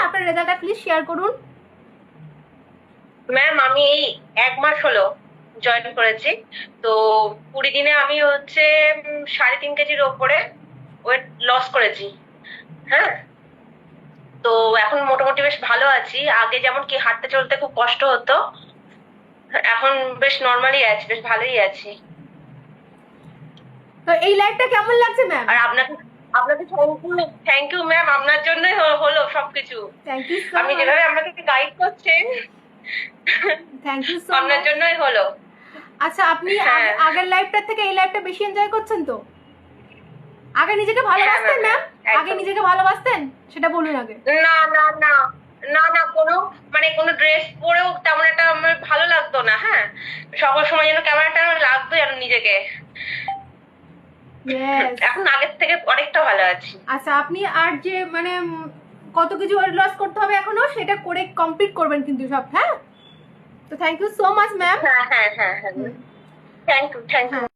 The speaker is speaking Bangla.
আপনার রেজাল্টটা প্লিজ শেয়ার করুন। ম্যাম আমি এই 1 মাস হলো জয়েন করেছি। তো 20 দিনে আমি হচ্ছে 3.5 কেজির ওপরে ওয়েট লস করেছি। হ্যাঁ, তো এখন মোটামুটি বেশ ভালো আছি। আগে যেমন কি হাঁটতে চলতে খুব কষ্ট হতো, এখন বেশ নর্মালি আছি, বেশ ভালোই আছি। তো এই লাইভটা কেমন লাগছে ম্যাম? আর আপনাকে আপনাকে থ্যাংক ইউ ম্যাম, আপনার জন্যই হলো সবকিছু। থ্যাংক ইউ সো আপনি মাচ। যেভাবে আমাকে গাইড করছেন থ্যাংক ইউ সো আপনার মাচ। জন্যই হলো। আচ্ছা, আপনি হ্যাঁ আগের লাইভটার থেকে এই লাইভটা বেশি এনজয় করছেন তো? আগে নিজেকে হ্যাঁ ভালোবাসতেন ম্যাম, ম্যাম? আগে একদম। নিজেকে ভালোবাসতেন সেটা বলুন আগে। না না না না না, কোনো ড্রেস পরেও তেমন একটা আমার ভালো লাগতো না। হ্যাঁ, সকল সময় যেন কেমন একটা লাগতো যেন নিজেকে। ইয়েস। এখন আগের থেকে অনেকটা ভালো আছি। আচ্ছা, আপনি আর যে মানে কত কিছু ওয়েট লস করতে হবে এখনো, সেটা করে কমপ্লিট করবেন কিন্তু সব। হ্যাঁ, তো thank you so much ma'am. হ্যাঁ হ্যাঁ হ্যাঁ হ্যাঁ, থ্যাংক ইউ। হ্যাঁ।